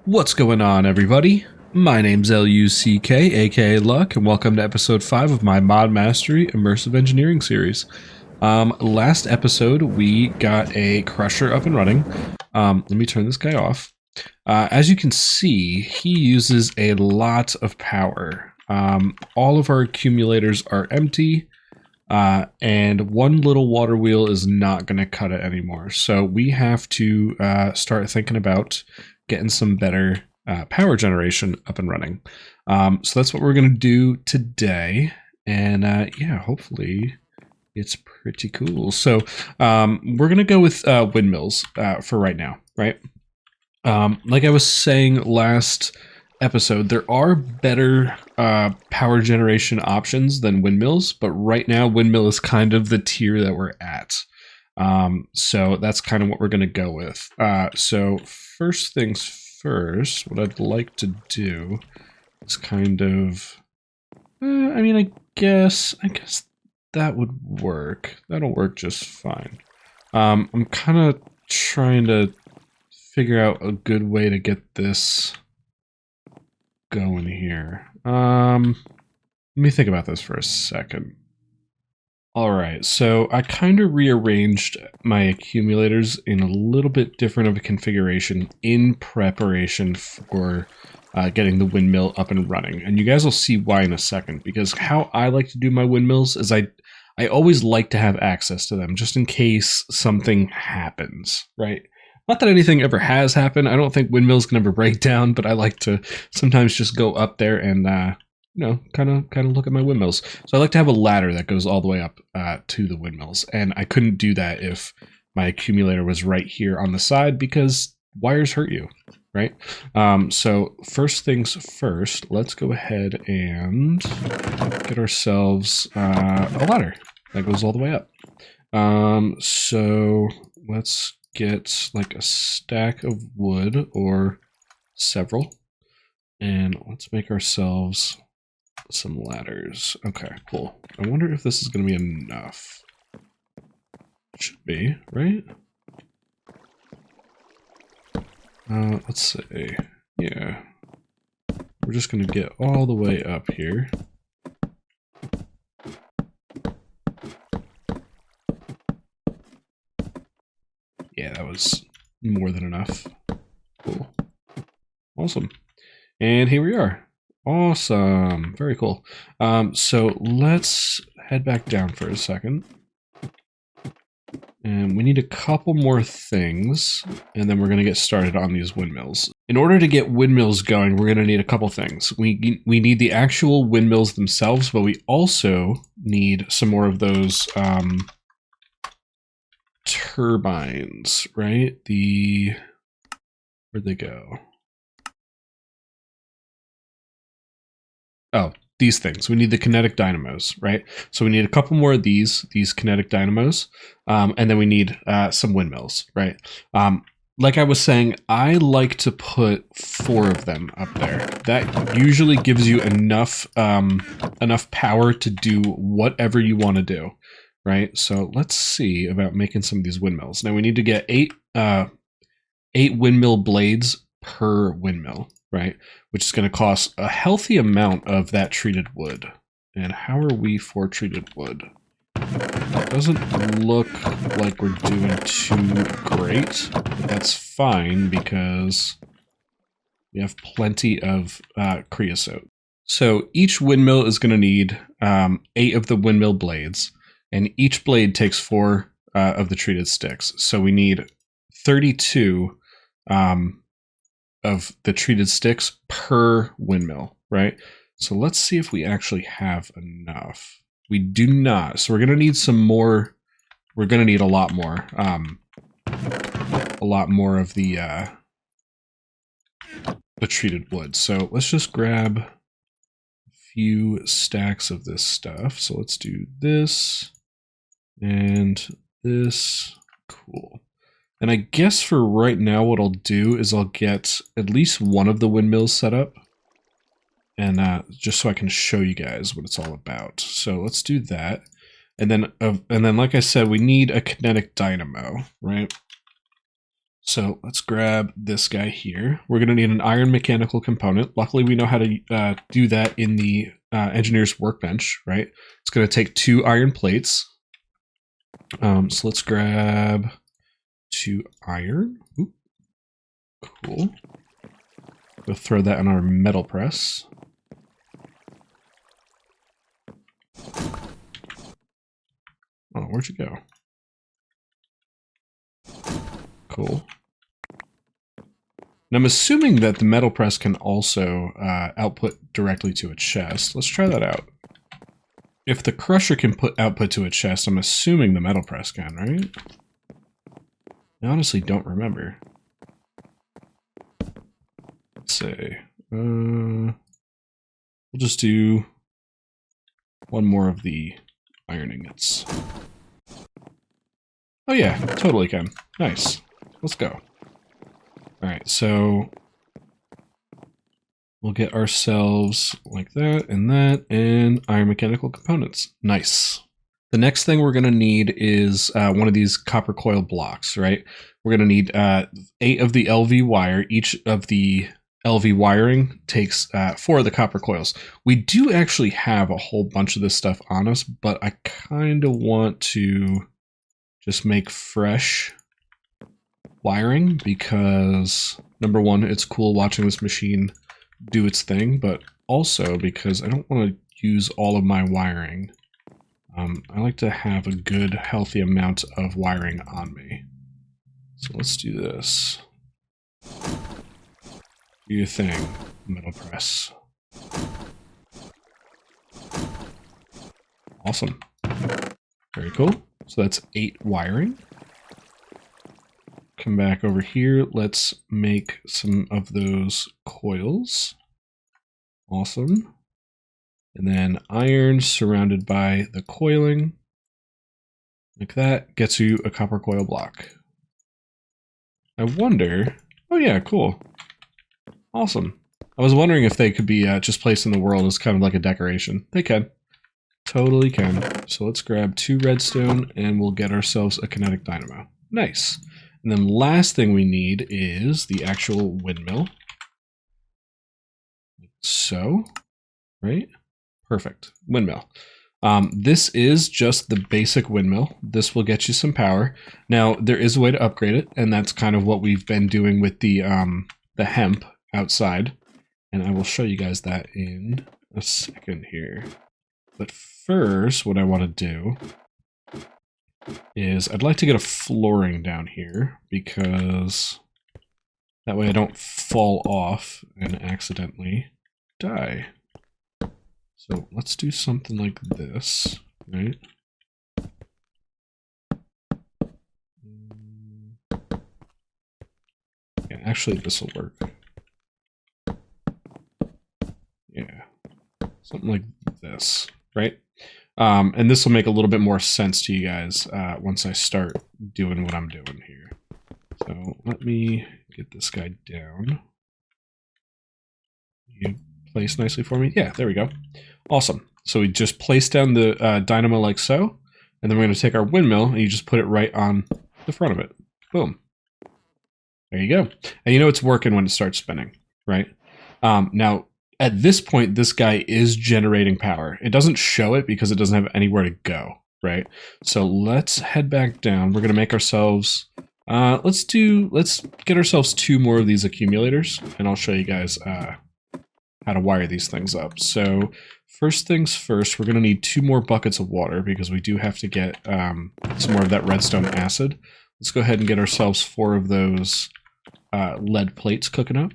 What's going on, everybody? My name's LUCK, aka Luck, and welcome to episode 5 of my Mod Mastery Immersive Engineering series. Last episode, we got a crusher up and running. Let me turn this guy off. As you can see, he uses a lot of power. All of our accumulators are empty, and one little water wheel is not going to cut it anymore. So we have to start thinking about getting some better power generation up and running. So that's what we're going to do today. And yeah, hopefully it's pretty cool. So we're going to go with windmills for right now, right? Like I was saying last episode, there are better power generation options than windmills, but right now windmill is kind of the tier that we're at. So that's kind of what we're going to go with. So first things first, what I'd like to do is kind of, I guess that would work. That'll work just fine. I'm kind of trying to figure out a good way to get this going here. Let me think about this for a second. Alright, so I kind of rearranged my accumulators in a little bit different of a configuration in preparation for getting the windmill up and running. And you guys will see why in a second, because how I like to do my windmills is I always like to have access to them just in case something happens, right? Not that anything ever has happened. I don't think windmills can ever break down, but I like to sometimes just go up there and kind of look at my windmills. So I like to have a ladder that goes all the way up to the windmills, and I couldn't do that if my accumulator was right here on the side because wires hurt you, right? So first things first, let's go ahead and get ourselves a ladder that goes all the way up. So let's get like a stack of wood or several, and let's make ourselves some ladders. Okay, cool. I wonder if this is going to be enough. It should be, right? Let's see. Yeah. We're just going to get all the way up here. Yeah, that was more than enough. Cool. Awesome. And here we are. Awesome. Very cool. So let's head back down for a second. And we need a couple more things, and then we're going to get started on these windmills. In order to get windmills going, we're going to need a couple things. We need the actual windmills themselves, but we also need some more of those turbines, right? Where'd they go? Oh, these things. We need the kinetic dynamos, right? So we need a couple more of these kinetic dynamos, and then we need some windmills, right? Like I was saying, I like to put 4 of them up there. That usually gives you enough power to do whatever you want to do, right? So let's see about making some of these windmills. Now we need to get 8 windmill blades per windmill, right? Which is going to cost a healthy amount of that treated wood. And how are we for treated wood? It doesn't look like we're doing too great, but that's fine because we have plenty of creosote. So each windmill is going to need 8 of the windmill blades, and each blade takes 4 of the treated sticks. So we need 32 of the treated sticks per windmill, right? So let's see if we actually have enough. We do not. So we're going to need some more. We're going to need a lot more of the treated wood. So let's just grab a few stacks of this stuff. So let's do this and this. Cool. And I guess for right now, what I'll do is I'll get at least one of the windmills set up. And just so I can show you guys what it's all about. So let's do that. And then like I said, we need a kinetic dynamo, right? So let's grab this guy here. We're going to need an iron mechanical component. Luckily, we know how to do that in the engineer's workbench, right? It's going to take 2 iron plates. So let's grab 2 iron. Ooh, cool. We'll throw that in our metal press. Oh, where'd you go? Cool. And I'm assuming that the metal press can also output directly to a chest. Let's try that out. If the crusher can put output to a chest, I'm assuming the metal press can, right? I honestly don't remember. Let's see. We'll just do one more of the iron ingots. Oh yeah, totally can. Nice. Let's go. Alright, so we'll get ourselves like that, and iron mechanical components. Nice. The next thing we're going to need is one of these copper coil blocks, right? We're going to need 8 of the LV wire. Each of the LV wiring takes 4 of the copper coils. We do actually have a whole bunch of this stuff on us, but I kind of want to just make fresh wiring because, number one, it's cool watching this machine do its thing, but also because I don't want to use all of my wiring. I like to have a good, healthy amount of wiring on me. So let's do this. Do your thing, metal press. Awesome. Very cool. So that's 8 wiring. Come back over here. Let's make some of those coils. Awesome. And then iron surrounded by the coiling. Like that gets you a copper coil block. I wonder... Oh yeah, cool. Awesome. I was wondering if they could be just placed in the world as kind of like a decoration. They can. Totally can. So let's grab 2 redstone and we'll get ourselves a kinetic dynamo. Nice. And then last thing we need is the actual windmill. Like so, right? Perfect. Windmill. This is just the basic windmill. This will get you some power. Now, there is a way to upgrade it, and that's kind of what we've been doing with the hemp outside. And I will show you guys that in a second here. But first, what I want to do is I'd like to get a flooring down here because that way I don't fall off and accidentally die. So let's do something like this, right? Yeah, actually this will work. Yeah, something like this, right? And this will make a little bit more sense to you guys once I start doing what I'm doing here. So let me get this guy down. You place nicely for me? Yeah, there we go. Awesome. So we just place down the dynamo like so, and then we're going to take our windmill and you just put it right on the front of it. Boom. There you go. And you know it's working when it starts spinning, right? Now, at this point, this guy is generating power. It doesn't show it because it doesn't have anywhere to go, right? So let's head back down. We're going to make ourselves, let's get ourselves 2 more of these accumulators, and I'll show you guys how to wire these things up. So first things first, we're going to need 2 more buckets of water because we do have to get some more of that redstone acid. Let's go ahead and get ourselves 4 of those lead plates cooking up.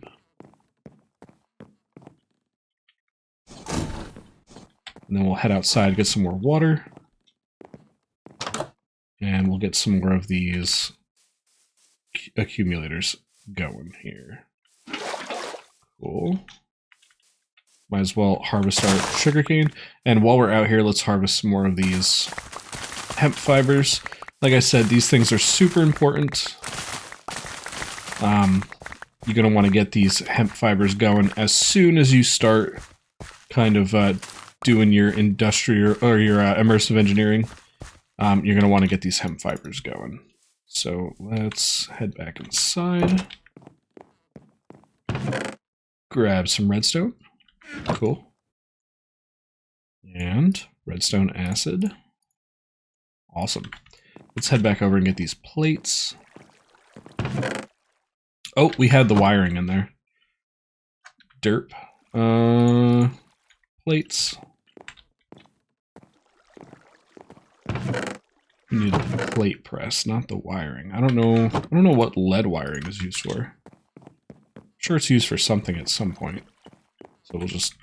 And then we'll head outside, get some more water. And we'll get some more of these accumulators going here. Cool. Might as well harvest our sugarcane. And while we're out here, let's harvest some more of these hemp fibers. Like I said, these things are super important. You're going to want to get these hemp fibers going as soon as you start kind of doing your industrial or your immersive engineering. You're going to want to get these hemp fibers going. So let's head back inside. Grab some redstone. Cool. And redstone acid. Awesome. Let's head back over and get these plates. Oh, we had the wiring in there. Derp. Plates. We need a plate press, not the wiring. I don't know what lead wiring is used for. I'm sure it's used for something at some point. So we'll just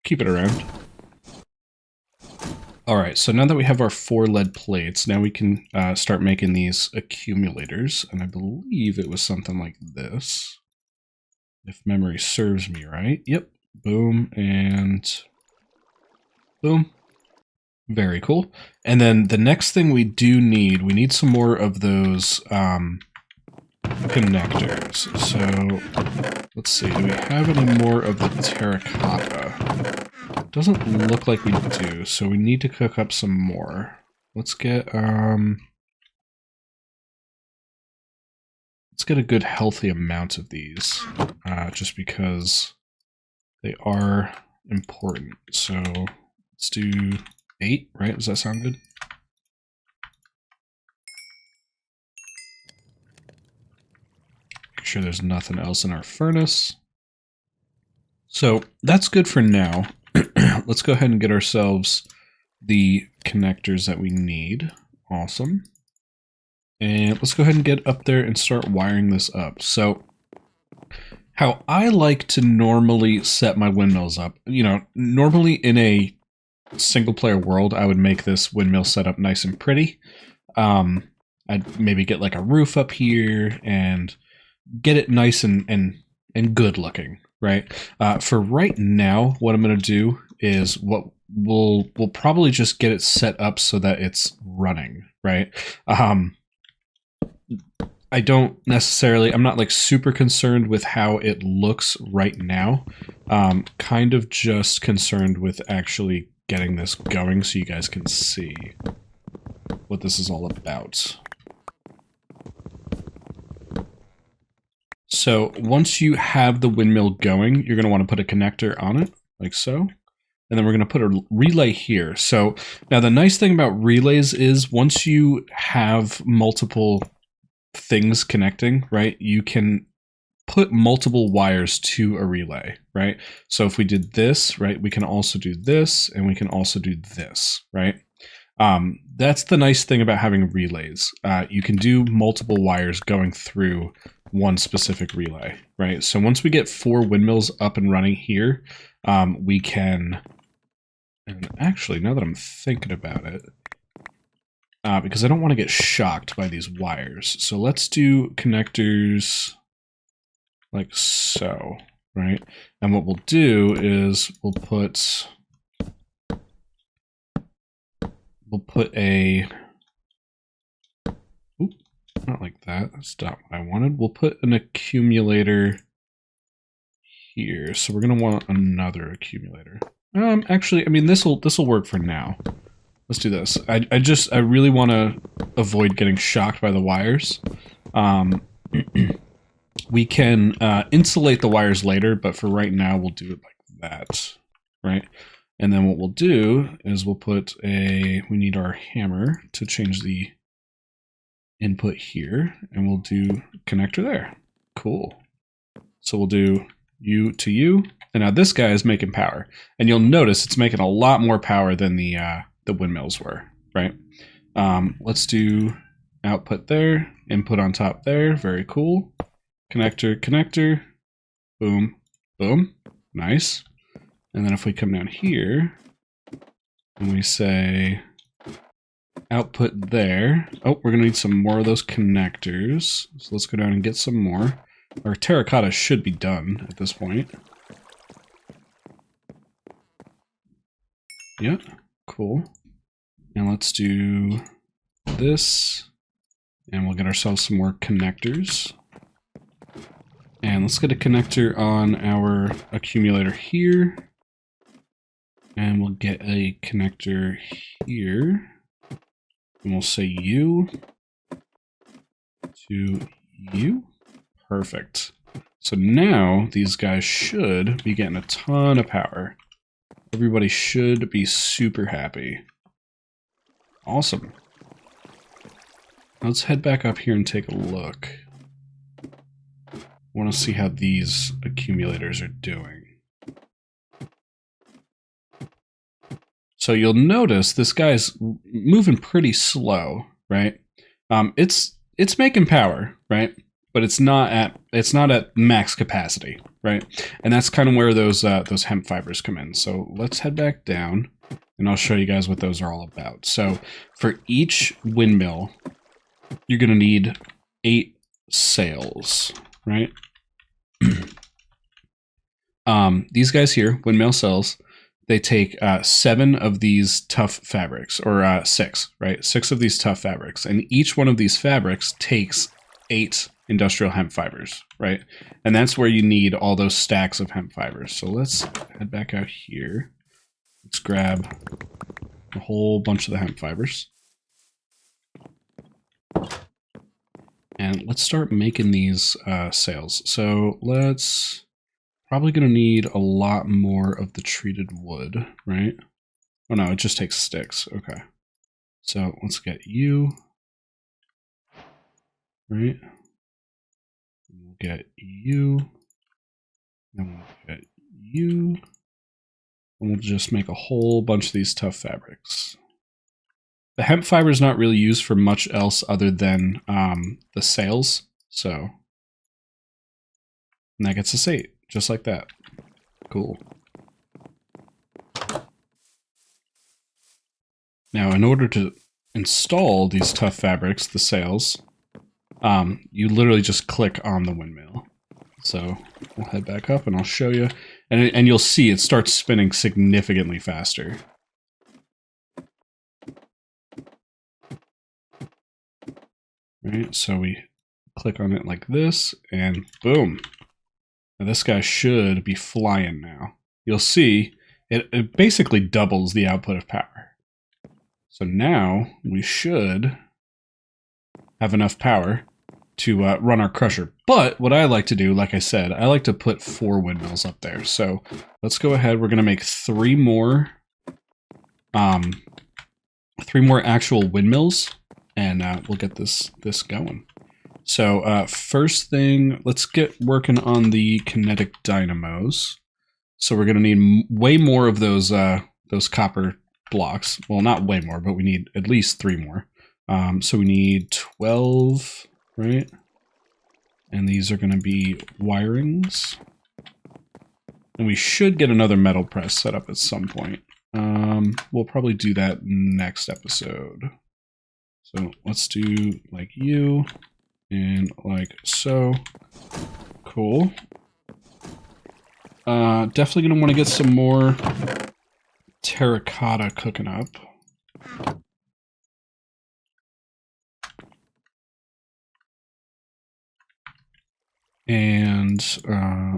keep it around. Alright, so now that we have our 4 lead plates, now we can start making these accumulators, and I believe it was something like this. If memory serves me right. Yep. Boom, and boom. Very cool. And then the next thing we need some more of those connectors. So let's see, do we have any more of the terracotta? Doesn't look like we do, so we need to cook up some more. Let's get a good healthy amount of these, just because they are important. So let's do 8, right? Does that sound good? Make sure there's nothing else in our furnace. So that's good for now. Let's go ahead and get ourselves the connectors that we need. Awesome. And let's go ahead and get up there and start wiring this up. So how I like to normally set my windmills up, you know, normally in a single player world, I would make this windmill setup nice and pretty. I'd maybe get like a roof up here and get it nice and good looking, right? For right now, what I'm going to do is we'll probably just get it set up so that it's running, right? I don't necessarily, I'm not like super concerned with how it looks right now. Kind of just concerned with actually getting this going so you guys can see what this is all about. So once you have the windmill going, you're going to want to put a connector on it, like so. And then we're going to put a relay here. So now the nice thing about relays is once you have multiple things connecting, right, you can put multiple wires to a relay, right? So if we did this, right, we can also do this, and we can also do this, right? That's the nice thing about having relays. You can do multiple wires going through one specific relay, right? So once we get 4 windmills up and running here, we can, and actually, now that I'm thinking about it, because I don't want to get shocked by these wires, so let's do connectors like so, right? And what we'll do is we'll put a, oop, not like that, that's not what I wanted. We'll put an accumulator here. So we're gonna want another accumulator. Actually, I mean, this'll work for now. Let's do this. I really want to avoid getting shocked by the wires. We can insulate the wires later, but for right now, we'll do it like that, right? And then what we'll do is we'll put we need our hammer to change the input here, and we'll do connector there. Cool. So we'll do U to U, and now this guy is making power. And you'll notice it's making a lot more power than the windmills were, right? Let's do output there, input on top there, very cool. Connector, connector, boom, boom, nice. And then if we come down here and we say output there, oh, we're gonna need some more of those connectors. So let's go down and get some more. Our terracotta should be done at this point. Yeah, cool. And let's do this, and we'll get ourselves some more connectors. And let's get a connector on our accumulator here. And we'll get a connector here. And we'll say U. to you. Perfect. So now these guys should be getting a ton of power. Everybody should be super happy. Awesome. Let's head back up here and take a look. I want to see how these accumulators are doing. So you'll notice this guy's moving pretty slow, right? It's making power, right? But it's not at max capacity, right? And that's kind of where those hemp fibers come in. So let's head back down, and I'll show you guys what those are all about. So for each windmill, you're going to need 8 sails, right? These guys here, windmill sails, they take 7 of these tough fabrics, or 6, right? 6 of these tough fabrics, and each one of these fabrics takes 8 industrial hemp fibers, right? And that's where you need all those stacks of hemp fibers. So let's head back out here. Let's grab a whole bunch of the hemp fibers. And let's start making these sails. So let's probably going to need a lot more of the treated wood, right? Oh no, it just takes sticks. Okay. So let's get you, right? We'll get you, and we'll get you, and we'll just make a whole bunch of these tough fabrics. The hemp fiber is not really used for much else other than the sails, so and that gets us 8, just like that. Cool. Now, in order to install these tough fabrics, the sails, you literally just click on the windmill. So we'll head back up and I'll show you, and you'll see it starts spinning significantly faster. Right, so we click on it like this, and boom. Now this guy should be flying now. You'll see it basically doubles the output of power. So now we should have enough power to run our crusher. But what I like to do, like I said, I like to put 4 windmills up there. So let's go ahead. We're going to make 3 more actual windmills, and we'll get this going. So first thing, let's get working on the kinetic dynamos. So we're going to need way more of those copper blocks. Well, not way more, but we need at least 3 more. So we need 12, right? And these are going to be wirings. And we should get another metal press set up at some point. We'll probably do that next episode. So let's do like you and like so. Cool. Definitely going to want to get some more terracotta cooking up. And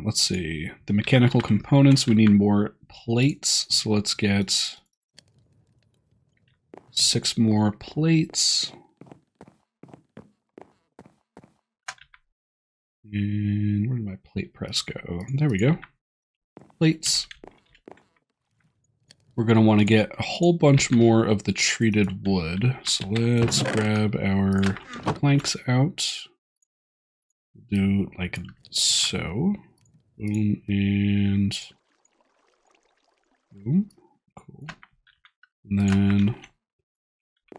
let's see, the mechanical components, we need more plates. So let's get 6 more plates. And where did my plate press go? There we go. Plates. We're going to want to get a whole bunch more of the treated wood. So let's grab our planks out. Do like so. Boom and boom. Cool. And then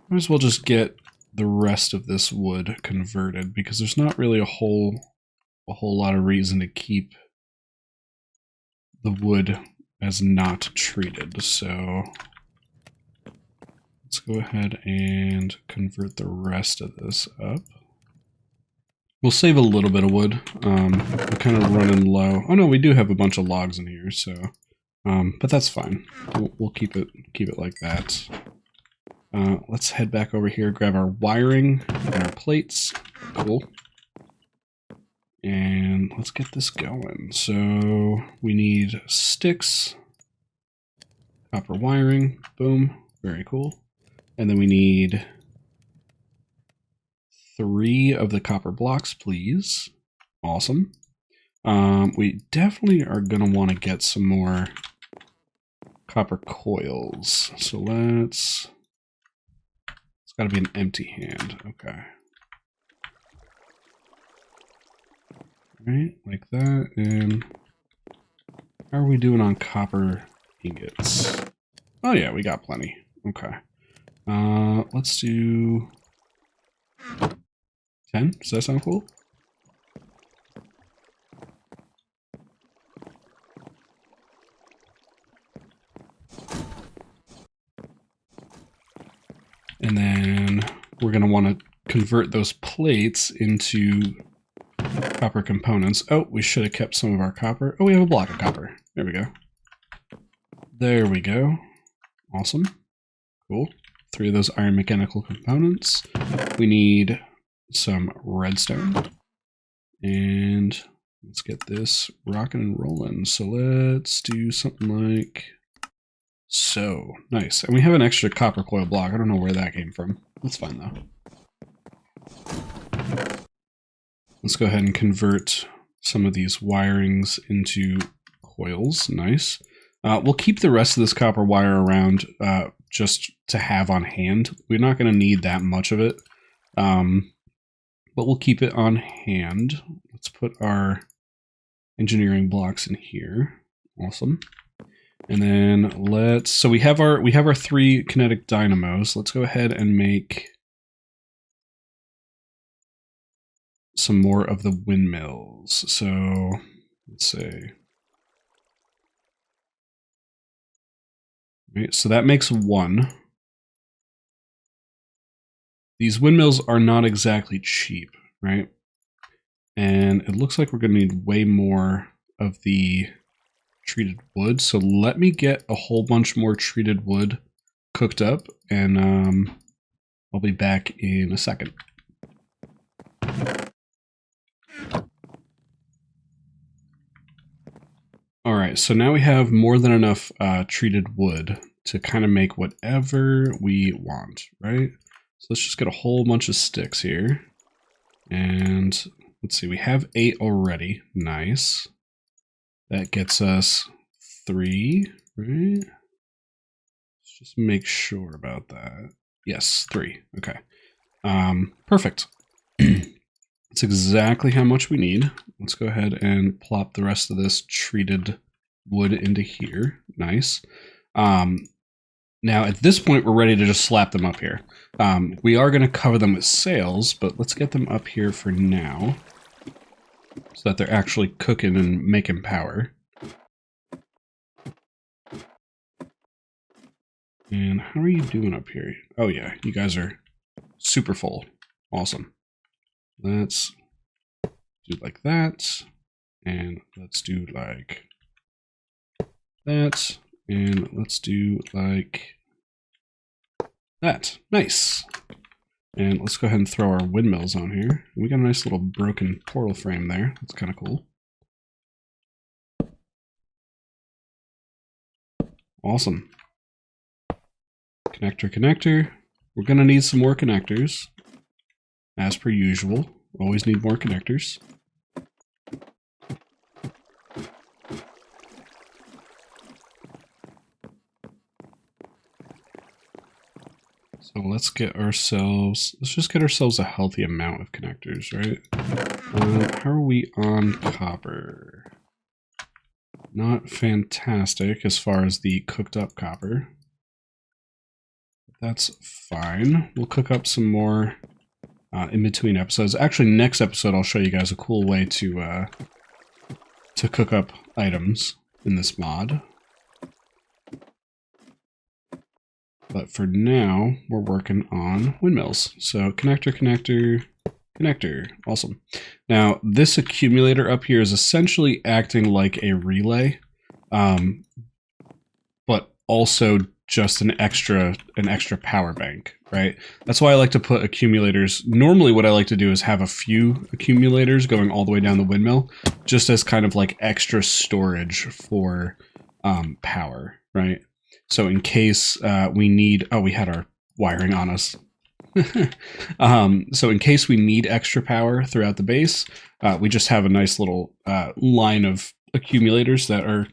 might as well just get the rest of this wood converted, because there's not really a whole lot of reason to keep the wood as not treated. So let's go ahead and convert the rest of this up. We'll save a little bit of wood. We're kind of running low. Oh no, we do have a bunch of logs in here, so but that's fine. We'll keep it like that. Let's head back over here, grab our wiring and our plates. Cool. And let's get this going. So we need sticks, copper wiring, boom, very cool. And then we need 3 of the copper blocks, please. Awesome. We definitely are going to want to get some more copper coils. So it's got to be an empty hand. Okay. Right, like that. And how are we doing on copper ingots? Oh yeah, we got plenty. Okay. Let's do 10. Does that sound cool? And then we're going to want to convert those plates into copper components. Oh, we should have kept some of our copper. Oh, we have a block of copper. There we go. There we go. Awesome. Cool. 3 of those iron mechanical components. We need some redstone. And let's get this rocking and rolling. So let's do something like so. Nice. And we have an extra copper coil block. I don't know where that came from. That's fine though. Let's go ahead and convert some of these wirings into coils. Nice. We'll keep the rest of this copper wire around just to have on hand. We're not going to need that much of it, but we'll keep it on hand. Let's put our engineering blocks in here. Awesome. And then so we have our 3 kinetic dynamos. Let's go ahead and make some more of the windmills. So let's say, right, so that makes 1. These windmills are not exactly cheap, right? And it looks like we're going to need way more of the treated wood. So let me get a whole bunch more treated wood cooked up, and I'll be back in a second. All right, so now we have more than enough treated wood to kind of make whatever we want, right? So let's just get a whole bunch of sticks here. And let's see, we have 8 already. Nice. That gets us 3, right? Let's just make sure about that. Yes, 3. Okay. Perfect. That's exactly how much we need. Let's go ahead and plop the rest of this treated wood into here. Nice. Now, at this point, we're ready to just slap them up here. We are going to cover them with sails, but let's get them up here for now so that they're actually cooking and making power. And how are you doing up here? Oh, yeah, you guys are super full. Awesome. Let's do like that, and let's do like that, and let's do like that. Nice. And let's go ahead and throw our windmills on here. We got a nice little broken portal frame there. That's kind of cool. Awesome. Connector, connector. We're going to need some more connectors. As per usual, always need more connectors. So let's just get ourselves a healthy amount of connectors, right? How are we on copper? Not fantastic as far as the cooked up copper. That's fine. We'll cook up some more in between episodes. Actually, next episode I'll show you guys a cool way to cook up items in this mod. But for now, we're working on windmills. So connector, connector, connector. Awesome. Now, this accumulator up here is essentially acting like a relay, but also just an extra power bank, right? That's why I like to put accumulators. Normally what I like to do is have a few accumulators going all the way down the windmill, just as kind of like extra storage for power, right? So in case we need, oh, we had our wiring on us. So in case we need extra power throughout the base, we just have a nice little line of accumulators that are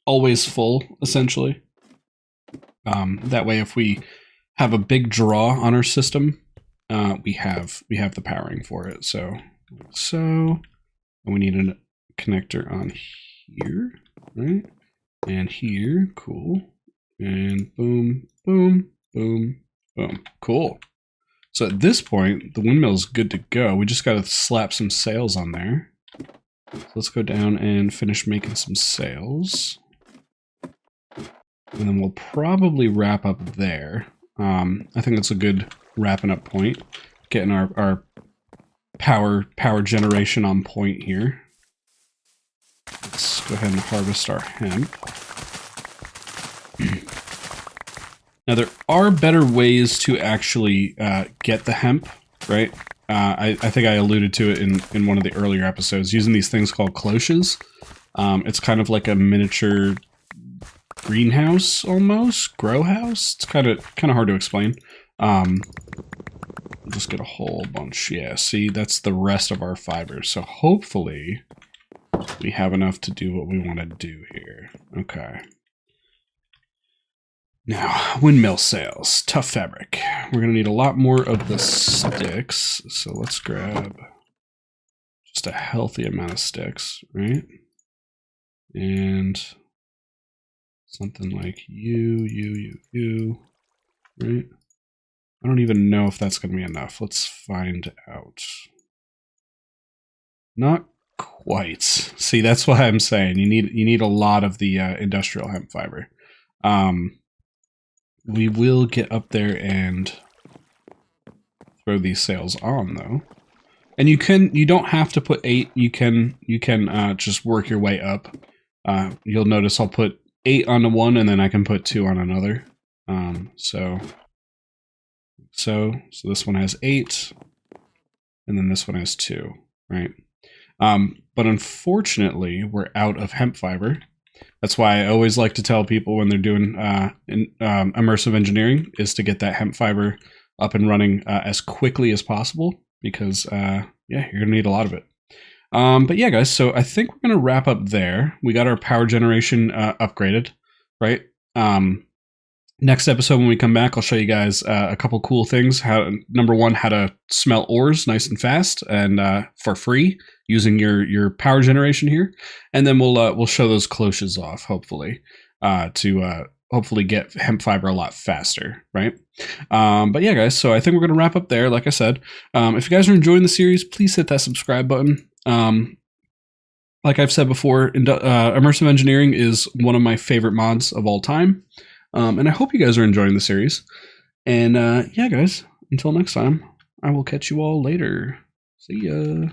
always full, essentially. That way, if we have a big draw on our system, we have the powering for it. So and we need a connector on here, right? And here, cool. And boom, boom, boom, boom. Cool. So at this point, the windmill is good to go. We just got to slap some sails on there. So let's go down and finish making some sails. And then we'll probably wrap up there. I think that's a good wrapping up point. Getting our power generation on point here. Let's go ahead and harvest our hemp. Now there are better ways to actually get the hemp, right? I think I alluded to it in one of the earlier episodes, using these things called cloches. It's kind of like a miniature greenhouse almost, grow house. It's kind of hard to explain. Just get a whole bunch. Yeah, see, that's the rest of our fibers. So hopefully we have enough to do what we want to do here. Okay. Now, windmill sails, tough fabric. We're going to need a lot more of the sticks, so let's grab just a healthy amount of sticks, right? And something like you, right? I don't even know if that's going to be enough. Let's find out. Not quite. See, that's why I'm saying you need a lot of the industrial hemp fiber. We will get up there and throw these sails on, though. And you don't have to put 8. You can just work your way up. You'll notice I'll put 8 onto one, and then I can put 2 on another. So this one has 8, and then this one has 2, right? But unfortunately, we're out of hemp fiber. That's why I always like to tell people when they're doing immersive engineering is to get that hemp fiber up and running as quickly as possible, because yeah, you're gonna need a lot of it. But yeah, guys, so I think we're gonna wrap up there. We got our power generation upgraded, right? Next episode, when we come back, I'll show you guys a couple cool things. Number one, how to smelt ores nice and fast and for free using your power generation here, and then we'll show those cloches off, hopefully, to hopefully get hemp fiber a lot faster, right? But yeah, guys, so I think we're gonna wrap up there. Like I said, if you guys are enjoying the series, please hit that subscribe button. Like I've said before, immersive engineering is one of my favorite mods of all time. And I hope you guys are enjoying the series. And yeah, guys, until next time, I will catch you all later. See ya.